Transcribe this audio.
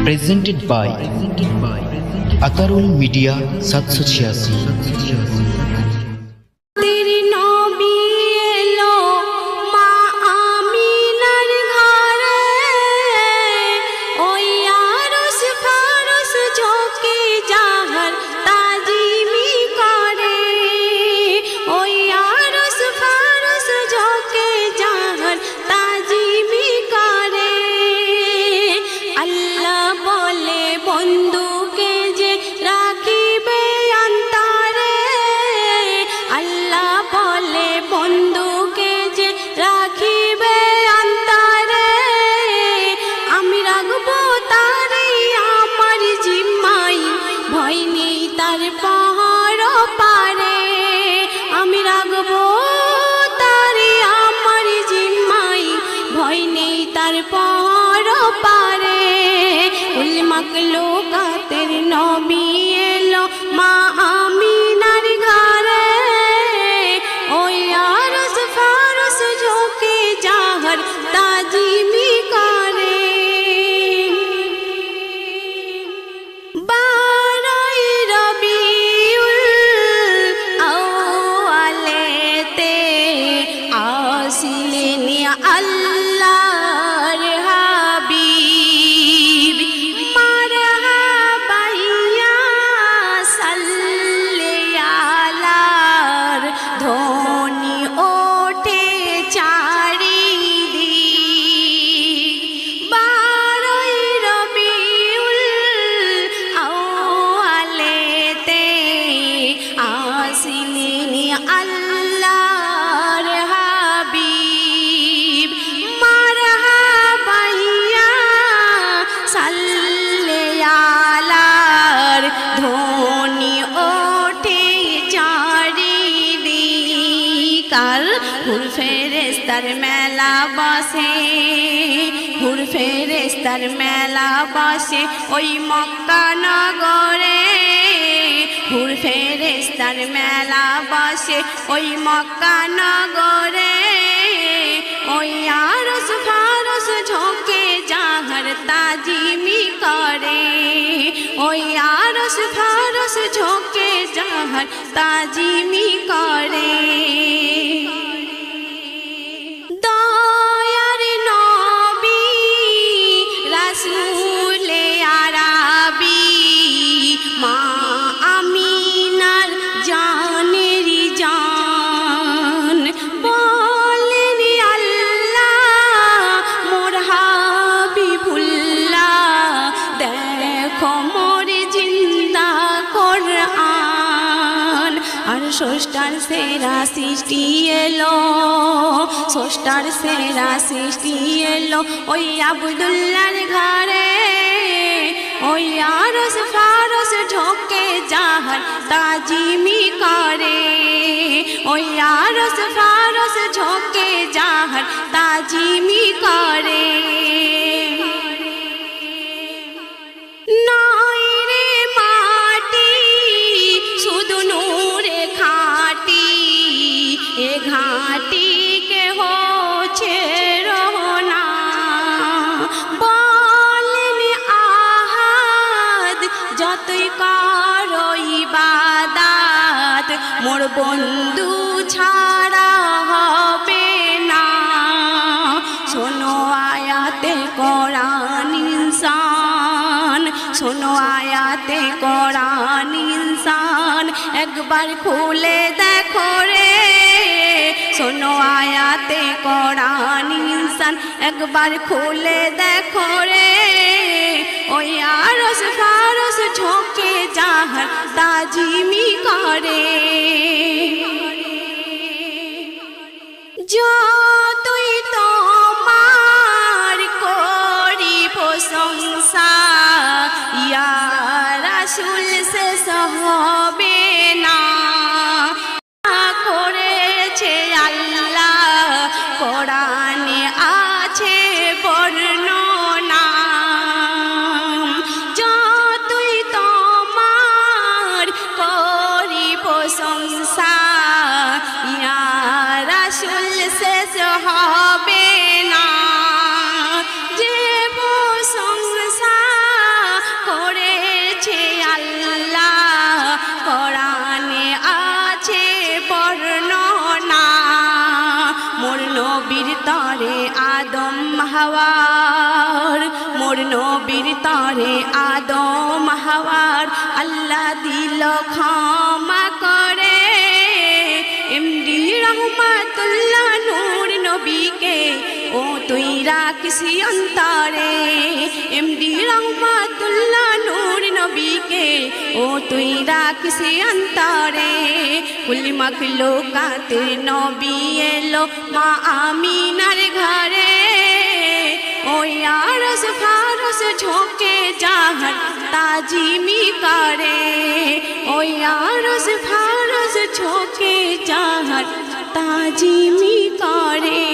presented by Atarul Media 786। मखलूकातेर Nabi yellow मा आमिनार घरे ओ Yaris फारस झोंके जाहर ताजीमी करे बाराई रबीउल अव्वलेते आसिलेन अल्लाहर हाबीब अल्लाहर हाबीब मरहबा या सल्ले आलार ध्वनि ओठे चारिदिकार हुर फेरेस्तार मेला बसे हुर फेरेस्तार मेला बसे ओई मक्का नगरे हुर फेरेस्तार मेला बसे ओई मक्का नगरे ओई आरस फारस झोंके जाहर ताजीमी करे ओई आरस फारस झोंके जाहर ताजीमी करे दयार नबी रसूले आरबी मा आमिनार जानेरी जान बोलेन अल्लाह मोर हाबिबुल्लाह देखो मोर जिंदा कुरआन और स्रष्टार सेरा सृष्टि एलो स्रष्टार सेरा सृष्टि एलो ओई आब्दुल्लाहर घरे ओई आरस फारस झोंके जाहर ताजीमी करे ओई आरस फारस झोंके जाहर ताजीमी करे नयरे माटी शुधु नूरे खाटी ए घाटी के होछे रोना যতই করো ইবাদত মোর বন্ধু ছাড়া হবে না শোনো আয়াতে কোরআন ইনসান শোনো আয়াতে কোরআন ইনসান একবার খুলে দেখো রে শোনো আয়াতে কোরআন ইনসান একবার খুলে দেখো রে ওই আরস ফারস ঝোঁকে যাহার তাজিমি করে যতই তোমার করি প্রশংসা ইয়া রাসূল শেষ হবে না করেছে আল্লাহ কোরআনে আছে বর্ণনা প্রশংসা ইয়া রাসূল শেষ হাওয়ার মোর নবীর তরে আদম হাওয়ার আল্লাহ দিল ক্ষমা করে এমডি রহমাতুল্লাহ নূর নবীকে ও তুই রাখিসি অন্তরে এমডি রহমাতুল্লাহ নূর নবীকে ও তুই রাখিসি অন্তরে কুল মখলুকাতের নবী এলো মা আমিনার ঘরে ও আরশ ফারশ ঝোঁকে জাহান তাজিমি করে ও আরশ ফারশ ঝোঁকে জাহান তাজিমি করে।